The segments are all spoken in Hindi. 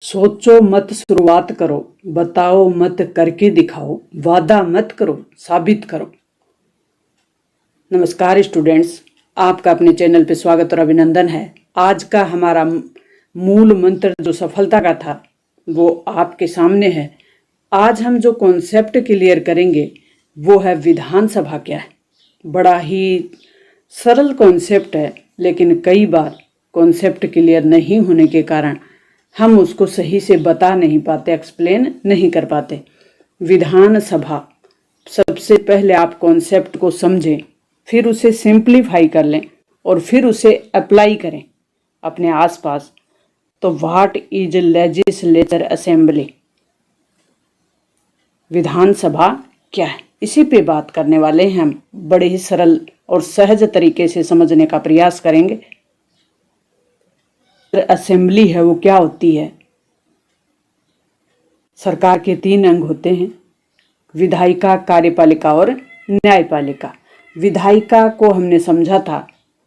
सोचो मत शुरुआत करो, बताओ मत करके दिखाओ, वादा मत करो साबित करो। नमस्कार स्टूडेंट्स, आपका अपने चैनल पे स्वागत और अभिनंदन है। आज का हमारा मूल मंत्र जो सफलता का था वो आपके सामने है। आज हम जो कॉन्सेप्ट क्लियर करेंगे वो है विधानसभा क्या है। बड़ा ही सरल कॉन्सेप्ट है, लेकिन कई बार कॉन्सेप्ट क्लियर नहीं होने के कारण हम उसको सही से बता नहीं पाते, एक्सप्लेन नहीं कर पाते। विधानसभा, सबसे पहले आप कॉन्सेप्ट को समझें, फिर उसे सिंप्लीफाई कर लें और फिर उसे अप्लाई करें अपने आसपास। तो व्हाट इज लेजिस्लेचर असेंबली, विधानसभा क्या है, इसी पे बात करने वाले हैं हम। बड़े ही सरल और सहज तरीके से समझने का प्रयास करेंगे। असेंबली है वो क्या होती है। सरकार के 3 अंग होते हैं, विधायिका, कार्यपालिका और न्यायपालिका। विधायिका को हमने समझा था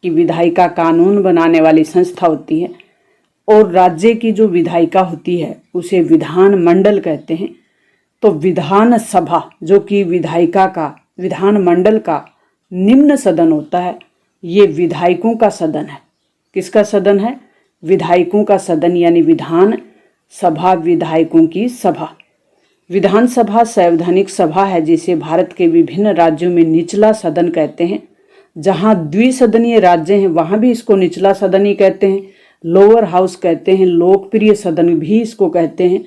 कि विधायिका कानून बनाने वाली संस्था होती है, और राज्य की जो विधायिका होती है उसे विधान मंडल कहते हैं। तो विधान सभा जो कि विधायिका का, विधान मंडल का निम्न सदन होता है, ये विधायकों का सदन है। किसका सदन है? विधायकों का सदन, यानी विधान सभा विधायकों की सभा। विधानसभा संवैधानिक सभा है जिसे भारत के विभिन्न राज्यों में निचला सदन कहते हैं। जहां द्विसदनीय राज्य हैं वहां भी इसको निचला सदन ही कहते हैं, लोअर हाउस कहते हैं, लोकप्रिय सदन भी इसको कहते हैं।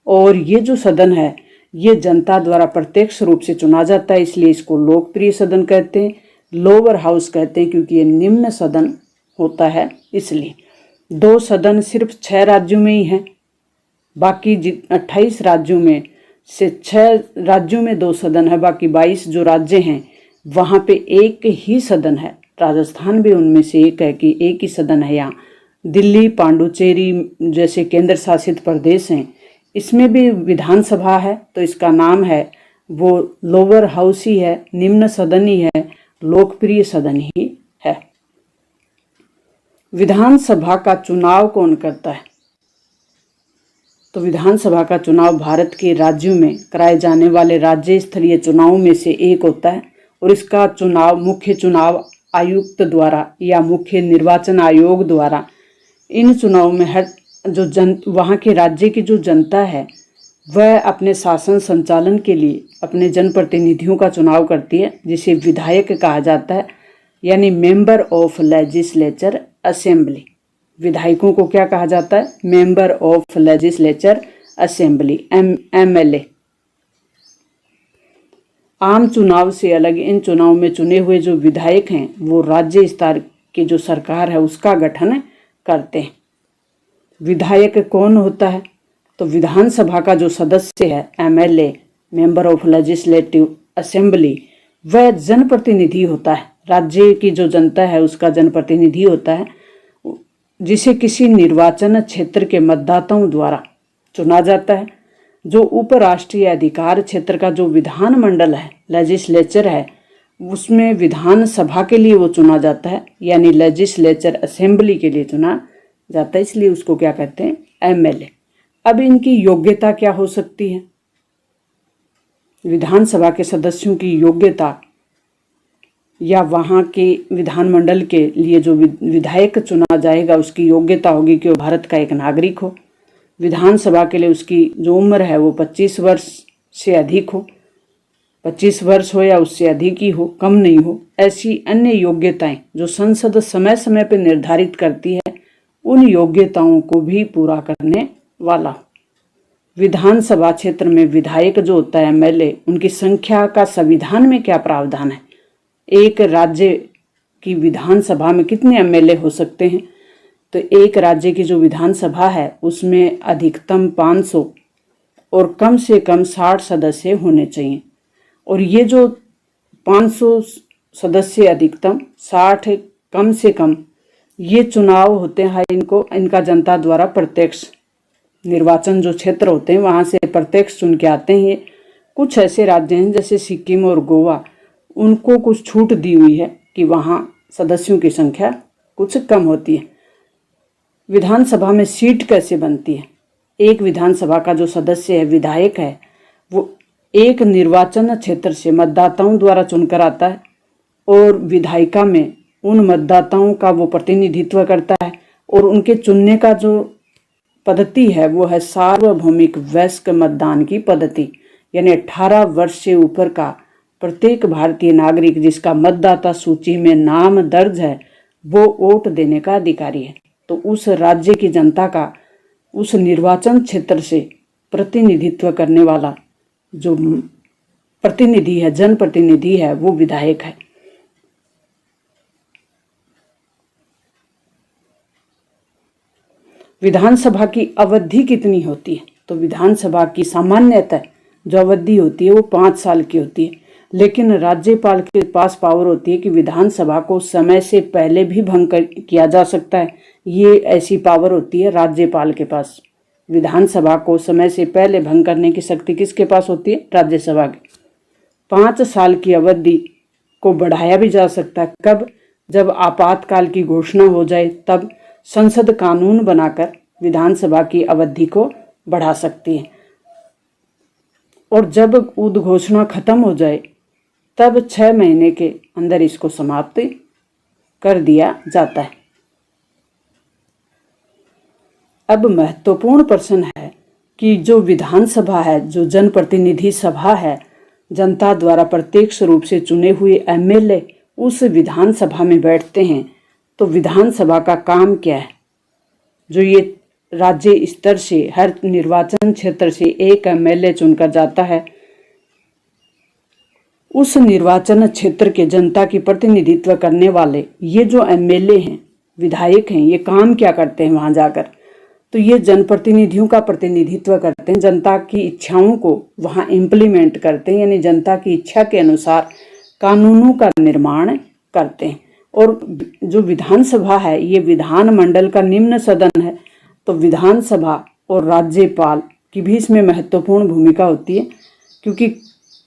और ये जो सदन है ये जनता द्वारा प्रत्यक्ष रूप से चुना जाता है, इसलिए इसको लोकप्रिय सदन कहते हैं। लोअर हाउस कहते हैं क्योंकि ये निम्न सदन होता है इसलिए। 2 सदन सिर्फ 6 राज्यों में ही हैं, बाकी 28 राज्यों में से 6 राज्यों में 2 सदन है, बाकी 22 जो राज्य हैं वहाँ पे एक ही सदन है। राजस्थान भी उनमें से एक है कि एक ही सदन है। यहाँ दिल्ली, पांडुचेरी जैसे केंद्र शासित प्रदेश हैं, इसमें भी विधानसभा है, तो इसका नाम है वो लोअर हाउस ही है, निम्न सदन ही है, लोकप्रिय सदन ही है। विधानसभा का चुनाव कौन करता है? तो विधानसभा का चुनाव भारत के राज्यों में कराए जाने वाले राज्य स्तरीय चुनावों में से एक होता है, और इसका चुनाव मुख्य चुनाव आयुक्त द्वारा या मुख्य निर्वाचन आयोग द्वारा इन चुनावों में हर जो वहाँ के राज्य की जो जनता है वह अपने शासन संचालन के लिए अपने जनप्रतिनिधियों का चुनाव करती है, जिसे विधायक कहा जाता है, यानी मेंबर ऑफ लेजिस्लेचर असेंबली। विधायकों को क्या कहा जाता है? Member of legislature assembly, MLA। आम चुनाव से अलग इन चुनाव में चुने हुए जो विधायक हैं वो राज्य स्तर की जो सरकार है उसका गठन करते हैं। विधायक कौन होता है? तो विधानसभा का जो सदस्य है MLA, member of legislative assembly, वह जनप्रतिनिधि होता है। राज्य की जो जनता है उसका जनप्रतिनिधि होता है, जिसे किसी निर्वाचन क्षेत्र के मतदाताओं द्वारा चुना जाता है। जो उपराष्ट्रीय अधिकार क्षेत्र का जो विधान मंडल है, लेजिस्लेचर है, उसमें विधानसभा के लिए वो चुना जाता है, यानी लेजिस्लेचर असेंबली के लिए चुना जाता है, इसलिए उसको क्या कहते हैं? MLA। अब इनकी योग्यता क्या हो सकती है? विधानसभा के सदस्यों की योग्यता या वहाँ के विधानमंडल के लिए जो विधायक चुना जाएगा उसकी योग्यता होगी कि वो भारत का एक नागरिक हो। विधानसभा के लिए उसकी जो उम्र है वो 25 वर्ष से अधिक हो, 25 वर्ष हो या उससे अधिक ही हो, कम नहीं हो। ऐसी अन्य योग्यताएं जो संसद समय समय पर निर्धारित करती है, उन योग्यताओं को भी पूरा करने वाला हो। विधानसभा क्षेत्र में विधायक जो होता है MLA, उनकी संख्या का संविधान में क्या प्रावधान है? एक राज्य की विधानसभा में कितने MLA हो सकते हैं? तो एक राज्य की जो विधानसभा है उसमें अधिकतम 500 और कम से कम 60 सदस्य होने चाहिए। और ये जो 500 सदस्य अधिकतम, 60 कम से कम, ये चुनाव होते हैं इनका जनता द्वारा प्रत्यक्ष निर्वाचन जो क्षेत्र होते हैं वहाँ से प्रत्यक्ष चुन के आते हैं। ये कुछ ऐसे राज्य हैं जैसे सिक्किम और गोवा, उनको कुछ छूट दी हुई है कि वहाँ सदस्यों की संख्या कुछ कम होती है। विधानसभा में सीट कैसे बनती है? एक विधानसभा का जो सदस्य है, विधायक है, वो एक निर्वाचन क्षेत्र से मतदाताओं द्वारा चुनकर आता है और विधायिका में उन मतदाताओं का वो प्रतिनिधित्व करता है और उनके चुनने का जो पद्धति है वो है सार्वभौमिक वयस्क मतदान की पद्धति, यानी 18 वर्ष से ऊपर का प्रत्येक भारतीय नागरिक जिसका मतदाता सूची में नाम दर्ज है वो वोट देने का अधिकारी है। तो उस राज्य की जनता का उस निर्वाचन क्षेत्र से प्रतिनिधित्व करने वाला जो प्रतिनिधि है, जनप्रतिनिधि है, वो विधायक है। विधानसभा की अवधि कितनी होती है? तो विधानसभा की सामान्यतः जो अवधि होती है वो 5 साल की होती है, लेकिन राज्यपाल के पास पावर होती है कि विधानसभा को समय से पहले भी भंग किया जा सकता है। ये ऐसी पावर होती है राज्यपाल के पास। विधानसभा को समय से पहले भंग करने की शक्ति किसके पास होती है? राज्यसभा के। 5 साल की अवधि को बढ़ाया भी जा सकता है। कब? जब आपातकाल की घोषणा हो जाए तब संसद कानून बनाकर विधानसभा की अवधि को बढ़ा सकती है, और जब उद्घोषणा खत्म हो जाए तब 6 महीने के अंदर इसको समाप्त कर दिया जाता है। अब महत्वपूर्ण प्रश्न है कि जो विधानसभा है, जो जनप्रतिनिधि सभा है, जनता द्वारा प्रत्यक्ष रूप से चुने हुए एमएलए उस विधानसभा में बैठते हैं। तो विधानसभा का काम क्या है? जो ये राज्य स्तर से हर निर्वाचन क्षेत्र से एक एमएलए चुनकर जाता है, उस निर्वाचन क्षेत्र के जनता की प्रतिनिधित्व करने वाले ये जो एमएलए हैं, विधायक हैं, ये काम क्या करते हैं वहां जाकर? तो ये जनप्रतिनिधियों का प्रतिनिधित्व करते हैं, जनता की इच्छाओं को वहां इम्प्लीमेंट करते हैं, यानी जनता की इच्छा के अनुसार कानूनों का निर्माण करते हैं। और जो विधानसभा है ये विधानमंडल का निम्न सदन है, तो विधानसभा और राज्यपाल की भी इसमें महत्वपूर्ण भूमिका होती है, क्योंकि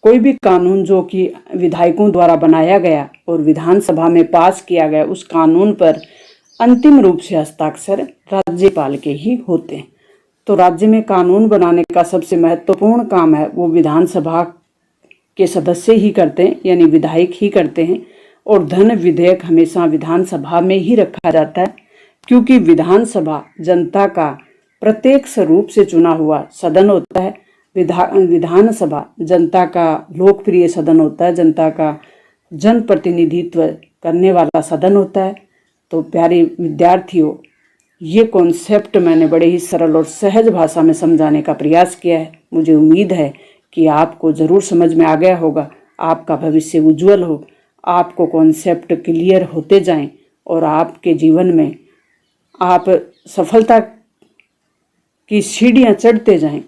कोई भी कानून जो कि विधायकों द्वारा बनाया गया और विधानसभा में पास किया गया, उस कानून पर अंतिम रूप से हस्ताक्षर राज्यपाल के ही होते हैं। तो राज्य में कानून बनाने का सबसे महत्वपूर्ण काम है वो विधानसभा के सदस्य ही करते हैं, यानी विधायक ही करते हैं। और धन विधेयक हमेशा विधानसभा में ही रखा जाता है, क्योंकि विधानसभा जनता का प्रत्यक्ष रूप से चुना हुआ सदन होता है। विधानसभा जनता का लोकप्रिय सदन होता है, जनता का जनप्रतिनिधित्व करने वाला सदन होता है। तो प्यारे विद्यार्थियों, ये कॉन्सेप्ट मैंने बड़े ही सरल और सहज भाषा में समझाने का प्रयास किया है। मुझे उम्मीद है कि आपको ज़रूर समझ में आ गया होगा, आपका भविष्य उज्जवल हो, आपको कॉन्सेप्ट क्लियर होते जाएं और आपके जीवन में आप सफलता की सीढ़ियां चढ़ते जाएं।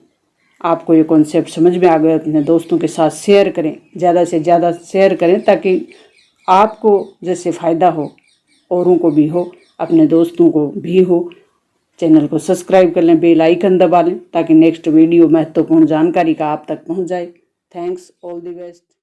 आपको ये कॉन्सेप्ट समझ में आ गया, अपने दोस्तों के साथ शेयर करें, ज़्यादा से ज़्यादा शेयर करें, ताकि आपको जैसे फ़ायदा हो औरों को भी हो, अपने दोस्तों को भी हो। चैनल को सब्सक्राइब कर लें, बेल आइकन दबा लें, ताकि नेक्स्ट वीडियो महत्वपूर्ण जानकारी का आप तक पहुंच जाए। Thanks, all the best.